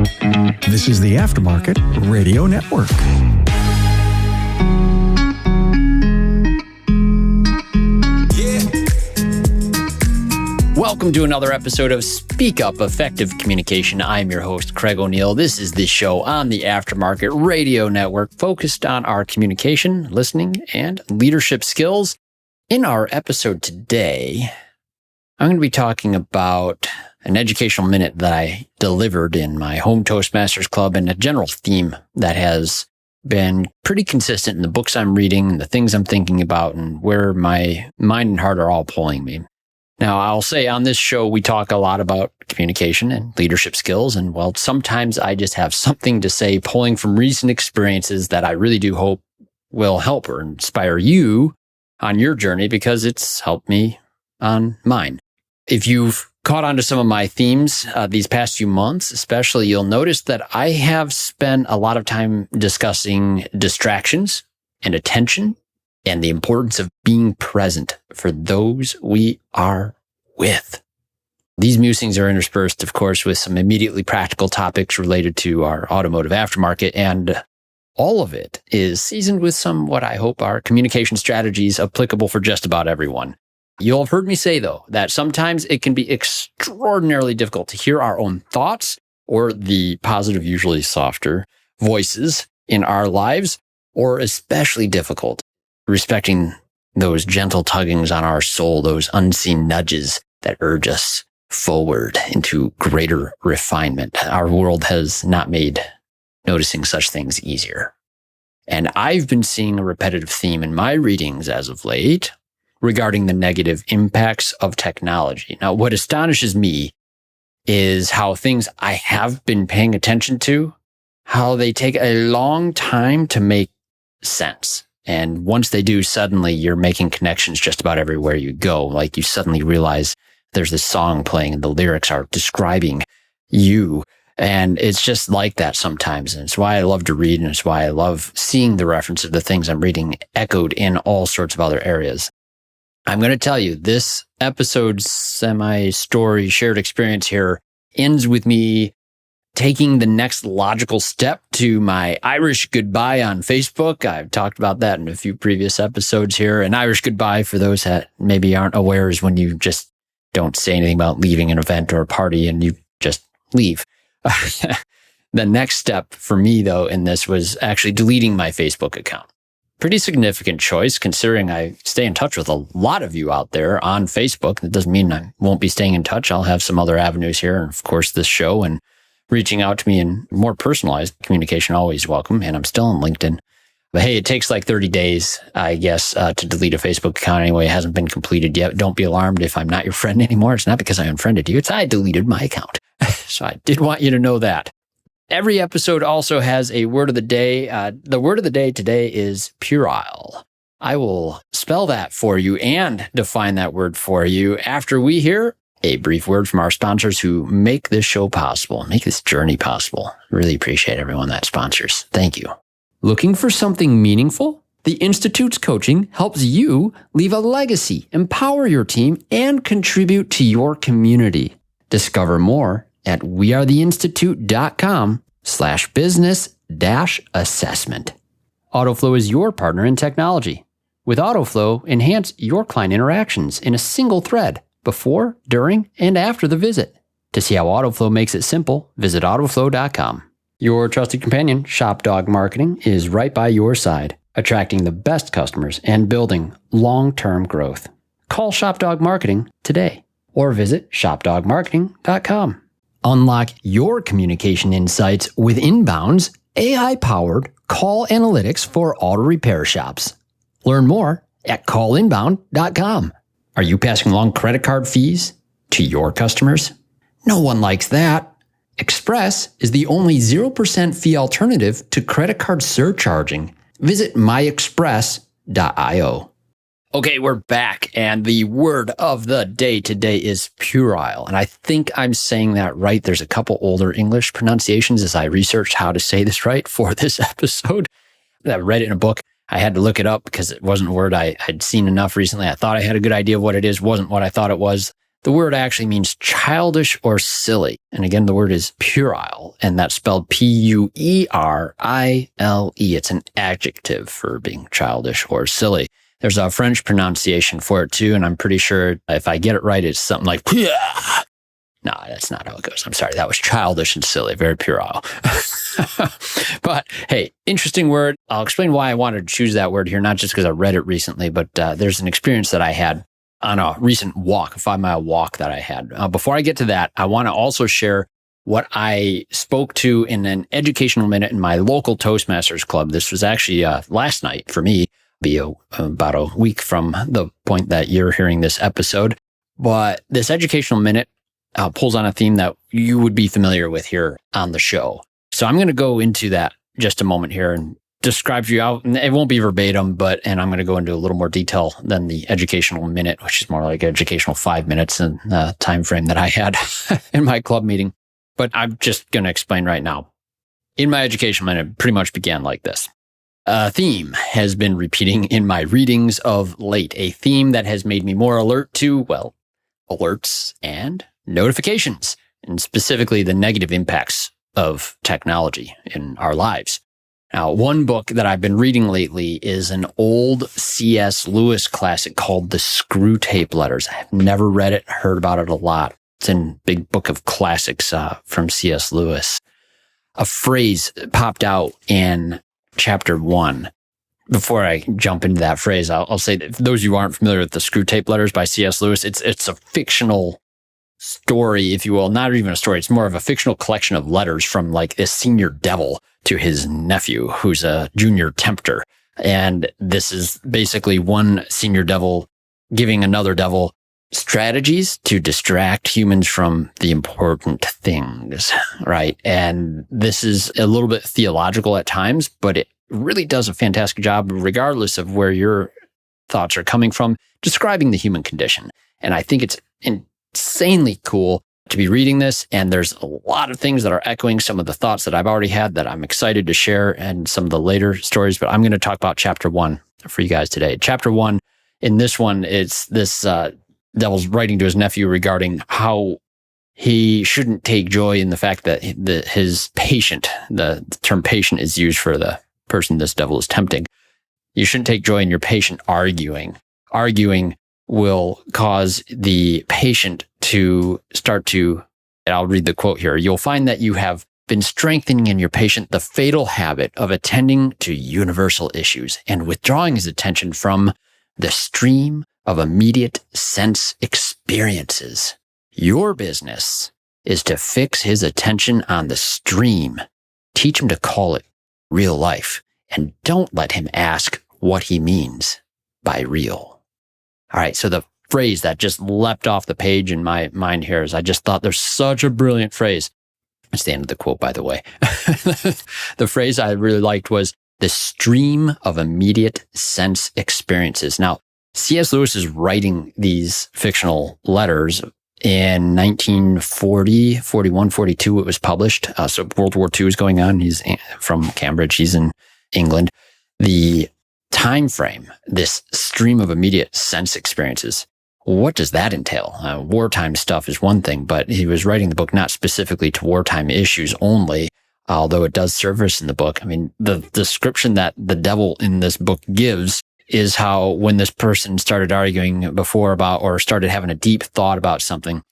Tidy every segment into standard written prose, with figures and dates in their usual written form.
This is the Aftermarket Radio Network. Welcome to another episode of Speak Up Effective Communication. I'm your host, Craig O'Neill. This is the show on the Aftermarket Radio Network focused on our communication, listening, and leadership skills. In our episode today, I'm going to be talking about an educational minute that I delivered in my home Toastmasters club and a general theme that has been pretty consistent in the books I'm reading and the things I'm thinking about and where my mind and heart are all pulling me. Now, I'll say on this show, we talk a lot about communication and leadership skills. And well, sometimes I just have something to say pulling from recent experiences that I really do hope will help or inspire you on your journey because it's helped me on mine. If you've caught on to some of my themes these past few months, especially, you'll notice that I have spent a lot of time discussing distractions and attention and the importance of being present for those we are with. These musings are interspersed, of course, with some immediately practical topics related to our automotive aftermarket, and all of it is seasoned with some what I hope are communication strategies applicable for just about everyone. You'll have heard me say, though, that sometimes it can be extraordinarily difficult to hear our own thoughts or the positive, usually softer voices in our lives, or especially difficult respecting those gentle tuggings on our soul, those unseen nudges that urge us forward into greater refinement. Our world has not made noticing such things easier. And I've been seeing a repetitive theme in my readings as of late regarding the negative impacts of technology. Now, what astonishes me is how things I have been paying attention to, how they take a long time to make sense. And once they do, suddenly you're making connections just about everywhere you go. Like you suddenly realize there's this song playing and the lyrics are describing you. And it's just like that sometimes. And it's why I love to read. And it's why I love seeing the reference of the things I'm reading echoed in all sorts of other areas. I'm going to tell you, this episode's semi-story shared experience here ends with me taking the next logical step to my Irish goodbye on Facebook. I've talked about that in a few previous episodes here. An Irish goodbye, for those that maybe aren't aware, is when you just don't say anything about leaving an event or a party and you just leave. The next step for me, though, in this was actually deleting my Facebook account. Pretty significant choice, considering I stay in touch with a lot of you out there on Facebook. That doesn't mean I won't be staying in touch. I'll have some other avenues here, and of course, this show and reaching out to me in more personalized communication, always welcome. And I'm still on LinkedIn. But hey, it takes like 30 days, I guess, to delete a Facebook account anyway. It hasn't been completed yet. Don't be alarmed if I'm not your friend anymore. It's not because I unfriended you. It's I deleted my account. So I did want you to know that. Every episode also has a word of the day. The word of the day today is puerile. I will spell that for you and define that word for you after we hear a brief word from our sponsors who make this show possible, make this journey possible. Really appreciate everyone that sponsors. Thank you. Looking for something meaningful? The Institute's coaching helps you leave a legacy, empower your team, and contribute to your community. Discover more at wearetheinstitute.com/business-assessment. AutoFlow is your partner in technology. With AutoFlow, enhance your client interactions in a single thread before, during, and after the visit. To see how AutoFlow makes it simple, visit autoflow.com. Your trusted companion, ShopDog Marketing, is right by your side, attracting the best customers and building long-term growth. Call ShopDog Marketing today or visit shopdogmarketing.com. Unlock your communication insights with Inbound's AI-powered call analytics for auto repair shops. Learn more at callinbound.com. Are you passing along credit card fees to your customers? No one likes that. Express is the only 0% fee alternative to credit card surcharging. Visit myexpress.io. Okay, we're back, and the word of the day today is puerile, and I think I'm saying that right. There's a couple older English pronunciations as I researched how to say this right for this episode. I read it in a book. I had to look it up because it wasn't a word I had seen enough recently. I thought I had a good idea of what it is. Wasn't what I thought it was. The word actually means childish or silly. And again, the word is puerile, and that's spelled Puerile. It's an adjective for being childish or silly. There's a French pronunciation for it too, and I'm pretty sure if I get it right, it's something like Puah. No, that's not how it goes. I'm sorry. That was childish and silly, very puerile. But hey, interesting word. I'll explain why I wanted to choose that word here, not just because I read it recently, but there's an experience that I had on a recent walk, a 5-mile walk that I had. Before I get to that, I want to also share what I spoke to in an educational minute in my local Toastmasters club. This was actually last night for me, be about a week from the point that you're hearing this episode. But this educational minute pulls on a theme that you would be familiar with here on the show. So I'm going to go into that just a moment here and describe you out. And it won't be verbatim, and I'm going to go into a little more detail than the educational minute, which is more like educational 5 minutes in the time frame that I had in my club meeting. But I'm just going to explain right now. In my educational minute, it pretty much began like this. A theme has been repeating in my readings of late, a theme that has made me more alert to, well, alerts and notifications, and specifically the negative impacts of technology in our lives. Now, one book that I've been reading lately is an old C.S. Lewis classic called The Screwtape Letters. I've never read it, heard about it a lot. It's in Big Book of Classics from C.S. Lewis. A phrase popped out in chapter 1. Before I jump into that phrase, I'll say that for those of you who aren't familiar with The Screwtape Letters by C.S. Lewis, it's a fictional story, if you will, not even a story. It's more of a fictional collection of letters from like this senior devil to his nephew, who's a junior tempter. And this is basically one senior devil giving another devil strategies to distract humans from the important things, right? And this is a little bit theological at times, but it really does a fantastic job, regardless of where your thoughts are coming from, describing the human condition. And I think it's insanely cool to be reading this. And there's a lot of things that are echoing some of the thoughts that I've already had that I'm excited to share and some of the later stories. But I'm going to talk about chapter 1 for you guys today. Chapter 1, in this one, it's this devil's writing to his nephew regarding how he shouldn't take joy in the fact that his patient, the term patient is used for the person this devil is tempting. You shouldn't take joy in your patient arguing. Arguing will cause the patient to start to, and I'll read the quote here, you'll find that you have been strengthening in your patient the fatal habit of attending to universal issues and withdrawing his attention from the stream of immediate sense experiences. Your business is to fix his attention on the stream. Teach him to call it real life, and don't let him ask what he means by real. All right, so the phrase that just leapt off the page in my mind here is I just thought there's such a brilliant phrase. It's the end of the quote, by the way. The phrase I really liked was the stream of immediate sense experiences. Now, C.S. Lewis is writing these fictional letters in 1940, 41, 42, it was published. So World War II is going on. He's from Cambridge. He's in England. The time frame, this stream of immediate sense experiences, what does that entail? Wartime stuff is one thing, but he was writing the book not specifically to wartime issues only, although it does surface in the book. I mean, the description that the devil in this book gives is how when this person started arguing before about or started having a deep thought about something,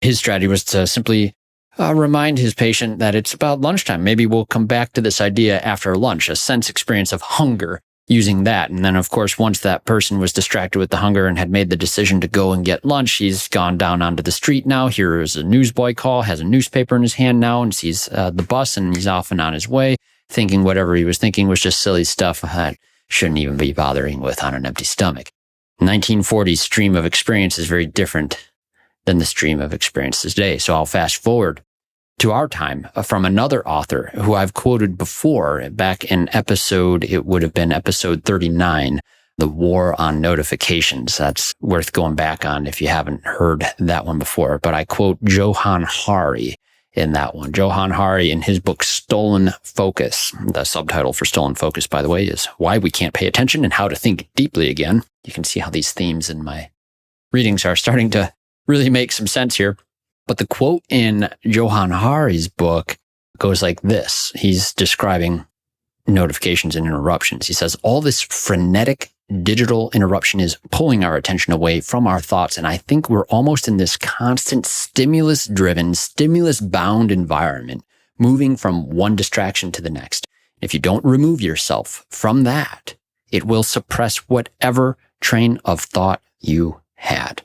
his strategy was to simply remind his patient that it's about lunchtime. Maybe we'll come back to this idea after lunch, a sense experience of hunger using that. And then, of course, once that person was distracted with the hunger and had made the decision to go and get lunch, he's gone down onto the street now. Here is a newsboy call, has a newspaper in his hand now and sees the bus and he's off and on his way, thinking whatever he was thinking was just silly stuff that shouldn't even be bothering with on an empty stomach. 1940s stream of experience is very different than the stream of experiences today. So I'll fast forward to our time from another author who I've quoted before back in it would have been episode 39, The War on Notifications. That's worth going back on if you haven't heard that one before. But I quote Johann Hari in that one. Johann Hari in his book, Stolen Focus. The subtitle for Stolen Focus, by the way, is Why We Can't Pay Attention and How to Think Deeply Again. You can see how these themes in my readings are starting to really make some sense here. But the quote in Johan Hari's book goes like this. He's describing notifications and interruptions. He says, all this frenetic digital interruption is pulling our attention away from our thoughts. And I think we're almost in this constant stimulus-driven, stimulus-bound environment, moving from one distraction to the next. If you don't remove yourself from that, it will suppress whatever train of thought you had.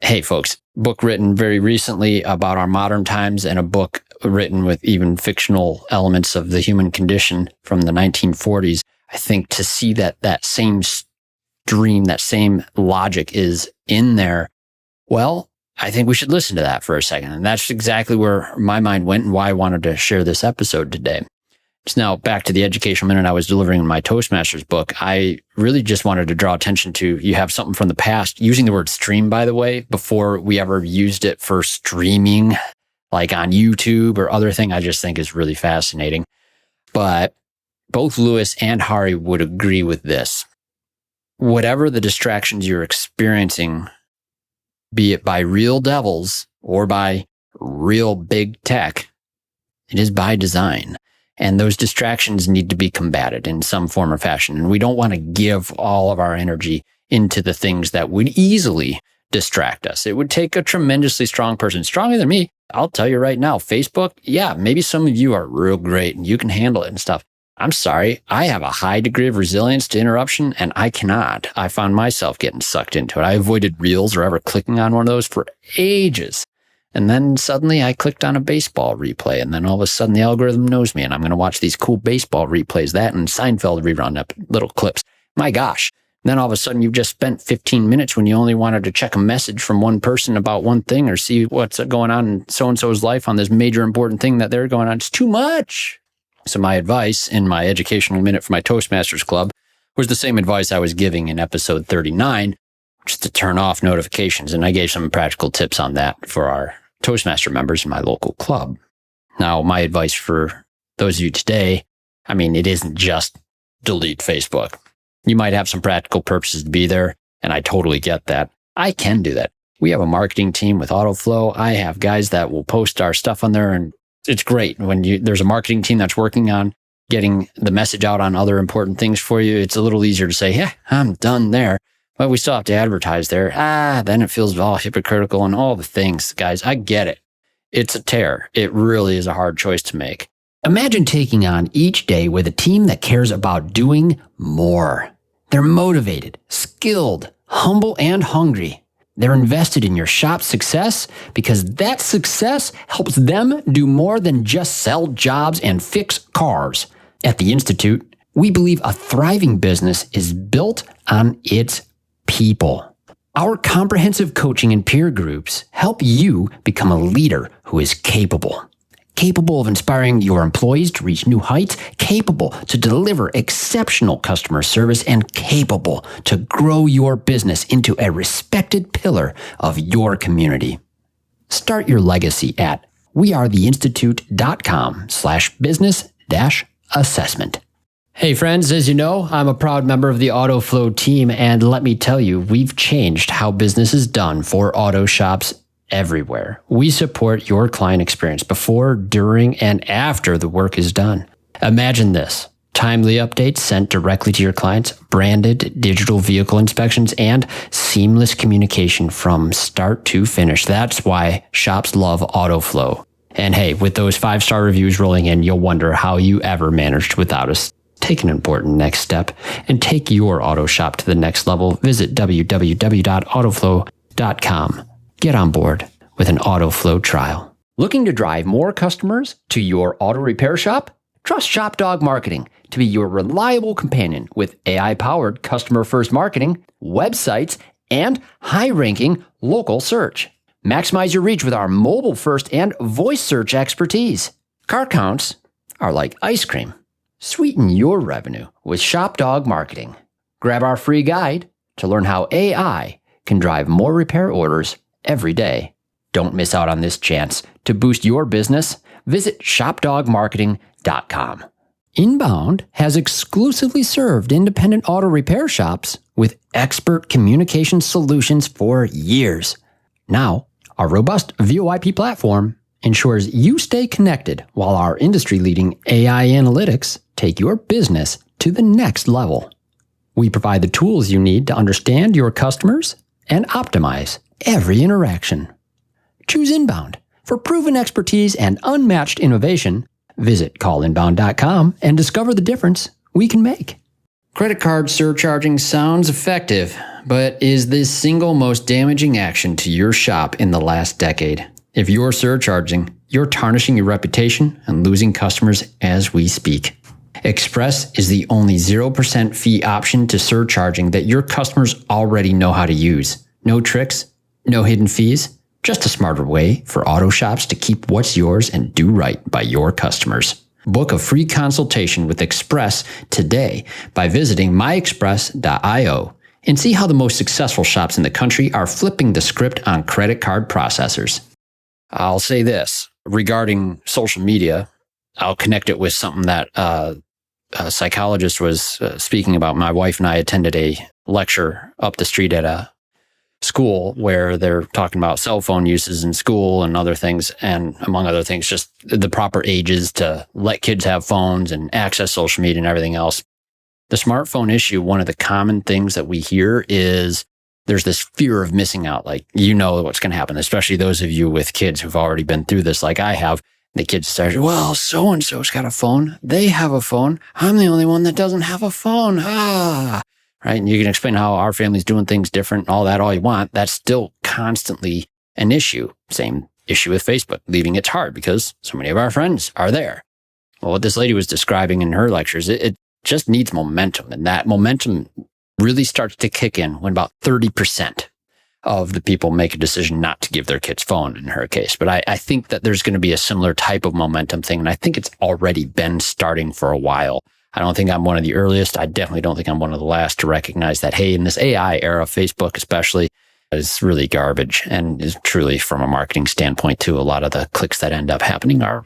Hey, folks, book written very recently about our modern times and a book written with even fictional elements of the human condition from the 1940s. I think to see that same stream, that same logic is in there, well, I think we should listen to that for a second. And that's exactly where my mind went and why I wanted to share this episode today. So now back to the educational minute I was delivering in my Toastmasters book. I really just wanted to draw attention to, you have something from the past, using the word stream, by the way, before we ever used it for streaming, like on YouTube or other thing, I just think is really fascinating. But both Lewis and Hari would agree with this. Whatever the distractions you're experiencing, be it by real devils or by real big tech, it is by design. And those distractions need to be combated in some form or fashion. And we don't want to give all of our energy into the things that would easily distract us. It would take a tremendously strong person, stronger than me. I'll tell you right now, Facebook, yeah, maybe some of you are real great and you can handle it and stuff. I'm sorry, I have a high degree of resilience to interruption and I cannot. I found myself getting sucked into it. I avoided Reels or ever clicking on one of those for ages. And then suddenly I clicked on a baseball replay and then all of a sudden the algorithm knows me and I'm going to watch these cool baseball replays, that and Seinfeld rerun up little clips. My gosh. Then all of a sudden you've just spent 15 minutes when you only wanted to check a message from one person about one thing or see what's going on in so-and-so's life on this major important thing that they're going on. It's too much. So my advice in my educational minute for my Toastmasters Club was the same advice I was giving in episode 39, just to turn off notifications. And I gave some practical tips on that for our Toastmaster members in my local club. Now, my advice for those of you today, I mean, it isn't just delete Facebook. You might have some practical purposes to be there, and I totally get that. I can do that. We have a marketing team with AutoFlow. I have guys that will post our stuff on there, and it's great. When there's a marketing team that's working on getting the message out on other important things for you, it's a little easier to say, yeah, I'm done there. But we still have to advertise there. Then it feels all hypocritical and all the things. Guys, I get it. It's a tear. It really is a hard choice to make. Imagine taking on each day with a team that cares about doing more. They're motivated, skilled, humble, and hungry. They're invested in your shop's success because that success helps them do more than just sell jobs and fix cars. At the Institute, we believe a thriving business is built on its people. Our comprehensive coaching and peer groups help you become a leader who is capable of inspiring your employees to reach new heights, capable to deliver exceptional customer service, and capable to grow your business into a respected pillar of your community. Start your legacy at wearetheinstitute.com/business-assessment. Hey friends, as you know, I'm a proud member of the AutoFlow team, and let me tell you, we've changed how business is done for auto shops everywhere. We support your client experience before, during, and after the work is done. Imagine this: timely updates sent directly to your clients, branded digital vehicle inspections, and seamless communication from start to finish. That's why shops love AutoFlow. And hey, with those 5-star reviews rolling in, you'll wonder how you ever managed without us. Take an important next step and take your auto shop to the next level. Visit www.autoflow.com. Get on board with an AutoFlow trial. Looking to drive more customers to your auto repair shop? Trust ShopDog Marketing to be your reliable companion with AI-powered customer-first marketing, websites, and high-ranking local search. Maximize your reach with our mobile-first and voice search expertise. Car counts are like ice cream. Sweeten your revenue with ShopDog Marketing. Grab our free guide to learn how AI can drive more repair orders every day. Don't miss out on this chance to boost your business. Visit shopdogmarketing.com. Inbound has exclusively served independent auto repair shops with expert communication solutions for years. Now, our robust VoIP platform ensures you stay connected while our industry-leading AI analytics take your business to the next level. We provide the tools you need to understand your customers and optimize every interaction. Choose Inbound. For proven expertise and unmatched innovation, visit callinbound.com and discover the difference we can make. Credit card surcharging sounds effective, but is the single most damaging action to your shop in the last decade. If you're surcharging, you're tarnishing your reputation and losing customers as we speak. Express is the only 0% fee option to surcharging that your customers already know how to use. No tricks, no hidden fees, just a smarter way for auto shops to keep what's yours and do right by your customers. Book a free consultation with Express today by visiting myexpress.io and see how the most successful shops in the country are flipping the script on credit card processors. I'll say this regarding social media. I'll connect it with something that a psychologist was speaking about. My wife and I attended a lecture up the street at a school where they're talking about cell phone uses in school and other things, and among other things, just the proper ages to let kids have phones and access social media and everything else. The smartphone issue, one of the common things that we hear is there's this fear of missing out. Like, you know what's going to happen, especially those of you with kids who've already been through this like I have. The kids start, well, so-and-so's got a phone. They have a phone. I'm the only one that doesn't have a phone. Right? And you can explain how our family's doing things different, all that, all you want. That's still constantly an issue. Same issue with Facebook, leaving it's hard because so many of our friends are there. Well, what this lady was describing in her lectures, it just needs momentum. And that momentum really starts to kick in when about 30% of the people make a decision not to give their kids phone in her case. But I think that there's going to be a similar type of momentum thing. And I think it's already been starting for a while. I don't think I'm one of the earliest. I definitely don't think I'm one of the last to recognize that, hey, in this AI era, Facebook especially is really garbage and is truly, from a marketing standpoint too, a lot of the clicks that end up happening are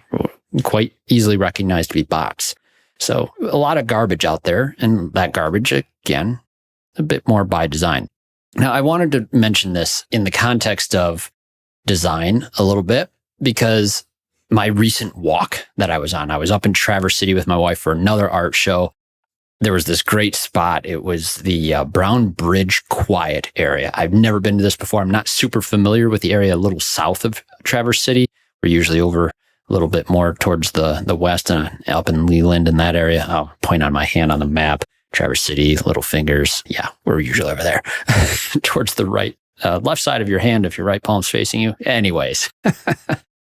quite easily recognized to be bots. So a lot of garbage out there, and that garbage, again, a bit more by design. Now, I wanted to mention this in the context of design a little bit because my recent walk that I was up in Traverse City with my wife for another art show. There was this great spot. It was the Brown Bridge Quiet area. I've never been to this before. I'm not super familiar with the area a little south of Traverse City. We're usually over a little bit more towards the west and up in Leland in that area. I'll point on my hand on the map. Traverse City, Little Fingers. Yeah, we're usually over there towards the right, left side of your hand if your right palm's facing you. Anyways.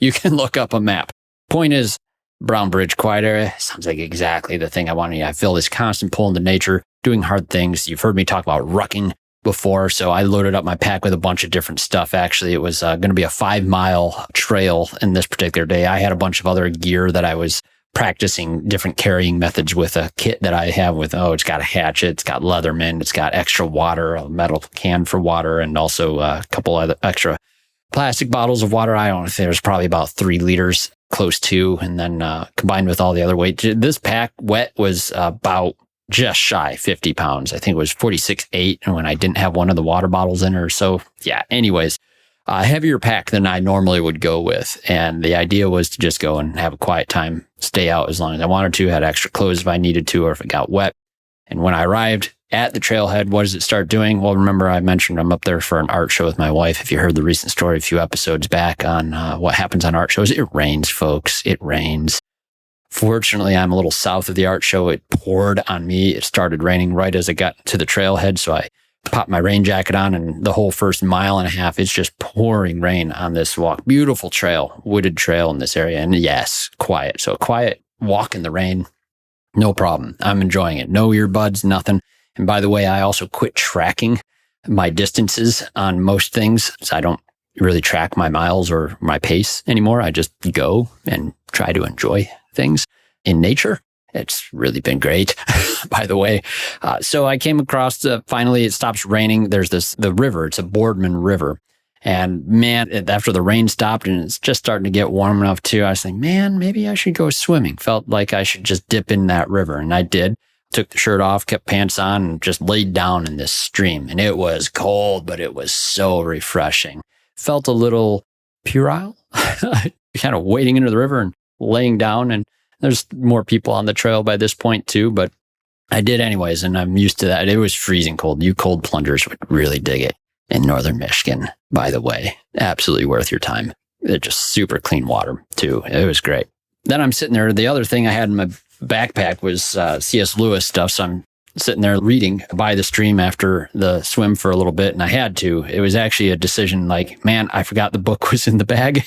You can look up a map. Point is, Brown Bridge Quiet Area sounds like exactly the thing I want to. I feel this constant pull into nature, doing hard things. You've heard me talk about rucking before, so I loaded up my pack with a bunch of different stuff. Actually, it was going to be a 5-mile trail in this particular day. I had a bunch of other gear that I was practicing different carrying methods with a kit that I have with, it's got a hatchet, it's got Leatherman, it's got extra water, a metal can for water, and also a couple other extra plastic bottles of water. I don't know, there's probably about 3 liters close to, and then combined with all the other weight. This pack wet was about just shy 50 pounds. I think it was 46.8 when I didn't have one of the water bottles in her. So yeah, anyways, heavier pack than I normally would go with. And the idea was to just go and have a quiet time, stay out as long as I wanted to, had extra clothes if I needed to, or if it got wet. And when I arrived at the trailhead, what does it start doing? Well, remember I mentioned I'm up there for an art show with my wife. If you heard the recent story a few episodes back on what happens on art shows, it rains, folks. It rains. Fortunately, I'm a little south of the art show. It poured on me. It started raining right as I got to the trailhead. So I popped my rain jacket on, and the whole first mile and a half, it's just pouring rain on this walk. Beautiful trail, wooded trail in this area. And yes, quiet. So a quiet walk in the rain. No problem. I'm enjoying it. No earbuds, nothing. And by the way, I also quit tracking my distances on most things. So I don't really track my miles or my pace anymore. I just go and try to enjoy things in nature. It's really been great, by the way. So I came across, finally it stops raining. There's the river. It's a Boardman River. And man, after the rain stopped and it's just starting to get warm enough too, I was like, man, maybe I should go swimming. Felt like I should just dip in that river. And I did. Took the shirt off, kept pants on, and just laid down in this stream. And it was cold, but it was so refreshing. felt a little puerile, kind of wading into the river and laying down. And there's more people on the trail by this point too, but I did anyways, and I'm used to that. It was freezing cold. You cold plungers would really dig it in northern Michigan, by the way. Absolutely worth your time. It's just super clean water too. It was great. Then I'm sitting there. The other thing I had in my backpack was C.S. Lewis stuff. So I'm sitting there reading by the stream after the swim for a little bit, and I had to. It was actually a decision like, man, I forgot the book was in the bag,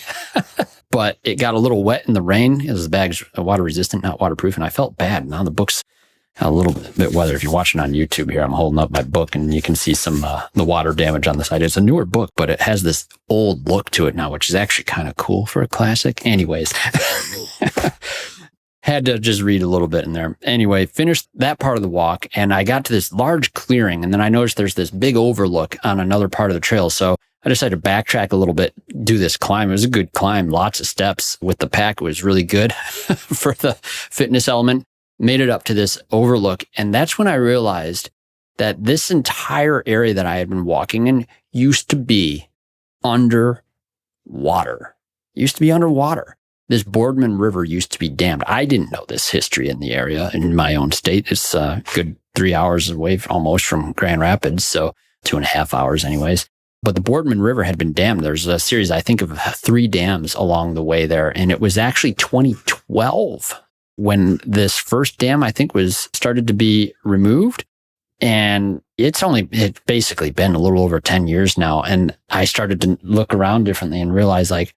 but it got a little wet in the rain because the bag's water resistant, not waterproof, and I felt bad. Now the book's a little bit weather. If you're watching on YouTube here, I'm holding up my book and you can see some the water damage on the side. It's a newer book, but it has this old look to it now, which is actually kind of cool for a classic. Anyways, had to just read a little bit in there. Anyway, finished that part of the walk and I got to this large clearing and then I noticed there's this big overlook on another part of the trail. So I decided to backtrack a little bit, do this climb. It was a good climb, lots of steps with the pack. It was really good for the fitness element. Made it up to this overlook. And that's when I realized that this entire area that I had been walking in used to be underwater. This Boardman River used to be dammed. I didn't know this history in the area in my own state. It's a good 3 hours away almost from Grand Rapids. So 2.5 hours anyways. But the Boardman River had been dammed. There's a series, I think, of 3 dams along the way there. And it was actually 2012 when this first dam, I think, was started to be removed. And it's basically been a little over 10 years now. And I started to look around differently and realize like,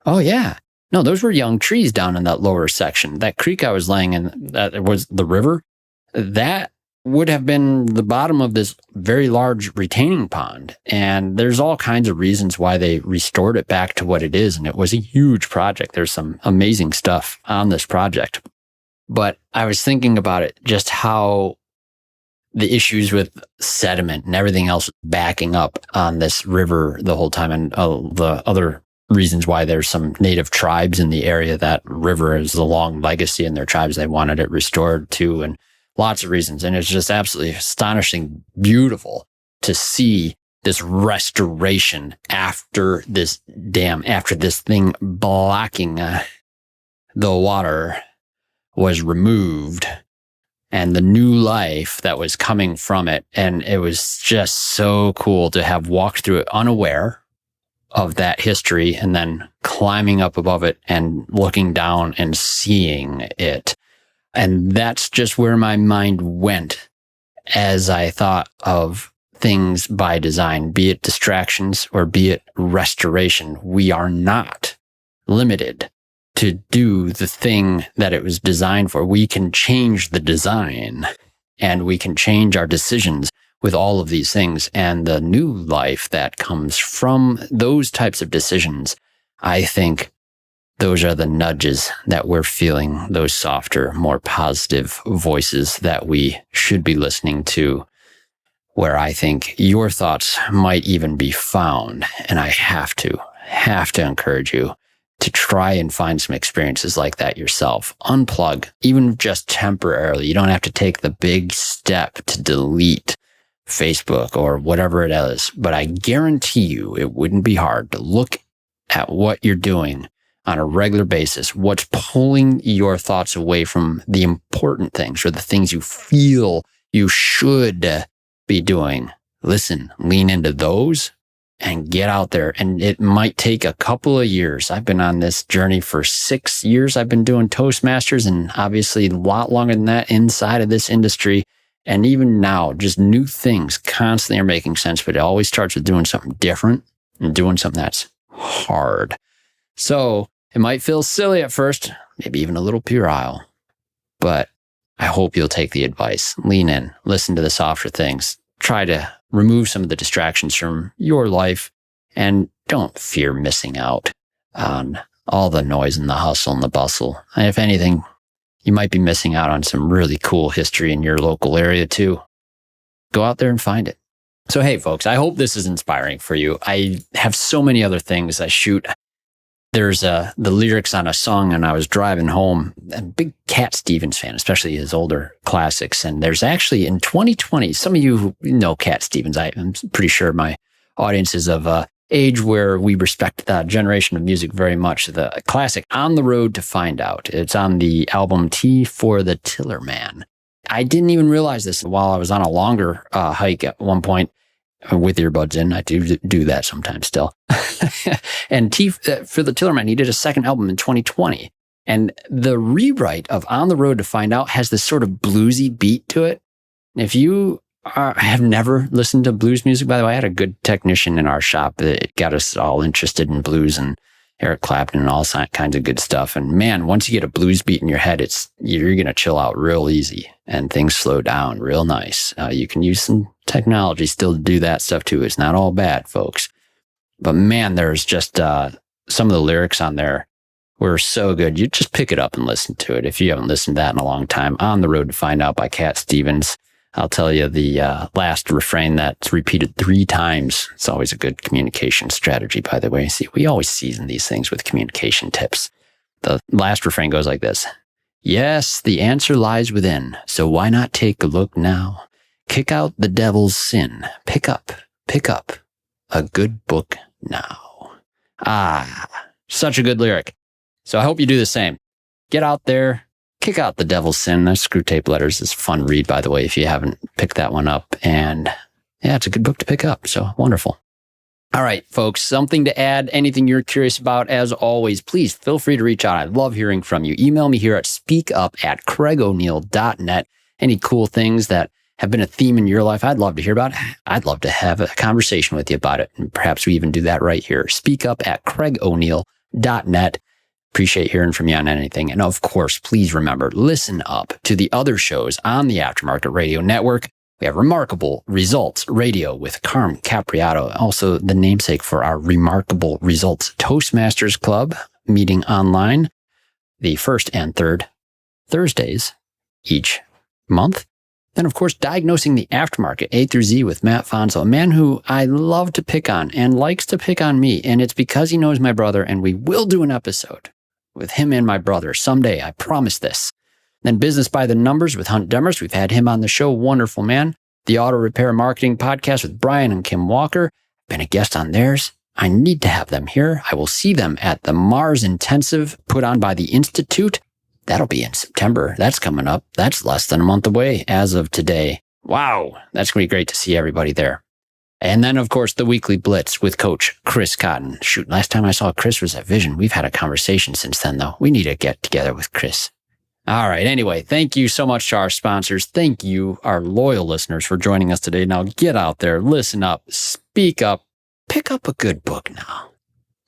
oh yeah, no, those were young trees down in that lower section. That creek I was laying in, that was the river, that would have been the bottom of this very large retaining pond. And there's all kinds of reasons why they restored it back to what it is. And it was a huge project. There's some amazing stuff on this project. But I was thinking about it, just how the issues with sediment and everything else backing up on this river the whole time. And the other reasons why there's some native tribes in the area. That river is a long legacy in their tribes. They wanted it restored too, and lots of reasons. And it's just absolutely astonishing, beautiful to see this restoration after this dam, after this thing blocking the water was removed and the new life that was coming from it. And it was just so cool to have walked through it unaware of that history and then climbing up above it and looking down and seeing it. And that's just where my mind went as I thought of things by design, be it distractions or be it restoration. We are not limited to do the thing that it was designed for. We can change the design and we can change our decisions with all of these things. And the new life that comes from those types of decisions, I think those are the nudges that we're feeling, those softer, more positive voices that we should be listening to, where I think your thoughts might even be found. And I have to encourage you to try and find some experiences like that yourself. Unplug, even just temporarily. You don't have to take the big step to delete Facebook or whatever it is, but I guarantee you it wouldn't be hard to look at what you're doing on a regular basis, what's pulling your thoughts away from the important things or the things you feel you should be doing. Listen, lean into those and get out there. And it might take a couple of years. I've been on this journey for 6 years. I've been doing Toastmasters and obviously a lot longer than that inside of this industry. And even now, just new things constantly are making sense, but it always starts with doing something different and doing something that's hard. So it might feel silly at first, maybe even a little puerile, but I hope you'll take the advice. Lean in, listen to the softer things, try to remove some of the distractions from your life, and don't fear missing out on all the noise and the hustle and the bustle. And if anything, you might be missing out on some really cool history in your local area too. Go out there and find it. So, hey folks, I hope this is inspiring for you. I have so many other things I shoot. There's the lyrics on a song and I was driving home. I'm a big Cat Stevens fan, especially his older classics. And there's actually in 2020, some of you who know Cat Stevens, I'm pretty sure my audience is of age where we respect that generation of music very much. The classic On the Road to Find Out. It's on the album T for the Tillerman. I didn't even realize this while I was on a longer hike at one point with earbuds in. I do that sometimes still. And T for the Tillerman, he did a second album in 2020. And the rewrite of On the Road to Find Out has this sort of bluesy beat to it. If you have never listened to blues music, by the way, I had a good technician in our shop that got us all interested in blues and Eric Clapton and all kinds of good stuff. And man, once you get a blues beat in your head, you're going to chill out real easy and things slow down real nice. You can use some technology still to do that stuff too. It's not all bad, folks. But man, there's just some of the lyrics on there were so good. You just pick it up and listen to it. If you haven't listened to that in a long time, On the Road to Find Out by Cat Stevens. I'll tell you the last refrain that's repeated 3 times. It's always a good communication strategy, by the way. See, we always season these things with communication tips. The last refrain goes like this. Yes, the answer lies within. So why not take a look now? Kick out the devil's sin. Pick up a good book now. Such a good lyric. So I hope you do the same. Get out there. Kick out the devil's sin. Those Screw Tape Letters is a fun read, by the way, if you haven't picked that one up. And yeah, it's a good book to pick up. So wonderful. All right, folks, something to add, anything you're curious about, as always, please feel free to reach out. I love hearing from you. Email me here at speakup@craigoneil.net. Any cool things that have been a theme in your life I'd love to hear about. I'd love to have a conversation with you about it. And perhaps we even do that right here. speakup@craigoneil.net. Appreciate hearing from you on anything. And of course, please remember, listen up to the other shows on the Aftermarket Radio Network. We have Remarkable Results Radio with Carm Capriato, also the namesake for our Remarkable Results Toastmasters Club meeting online the first and third Thursdays each month. Then, of course, Diagnosing the Aftermarket, A through Z with Matt Fonzo, a man who I love to pick on and likes to pick on me. And it's because he knows my brother, and we will do an episode with him and my brother someday. I promise this. Then Business by the Numbers with Hunt Demers. We've had him on the show. Wonderful man. The Auto Repair Marketing Podcast with Brian and Kim Walker. Been a guest on theirs. I need to have them here. I will see them at the Mars Intensive put on by the Institute. That'll be in September. That's coming up. That's less than a month away as of today. Wow. That's going to be great to see everybody there. And then, of course, the Weekly Blitz with Coach Chris Cotton. Shoot, last time I saw Chris was at Vision. We've had a conversation since then, though. We need to get together with Chris. All right. Anyway, thank you so much to our sponsors. Thank you, our loyal listeners, for joining us today. Now get out there, listen up, speak up, pick up a good book now.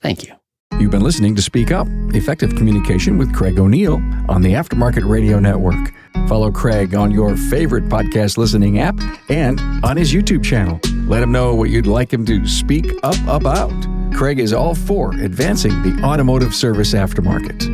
Thank you. You've been listening to Speak Up, Effective Communication with Craig O'Neill on the Aftermarket Radio Network. Follow Craig on your favorite podcast listening app and on his YouTube channel. Let him know what you'd like him to speak up about. Craig is all for advancing the automotive service aftermarket.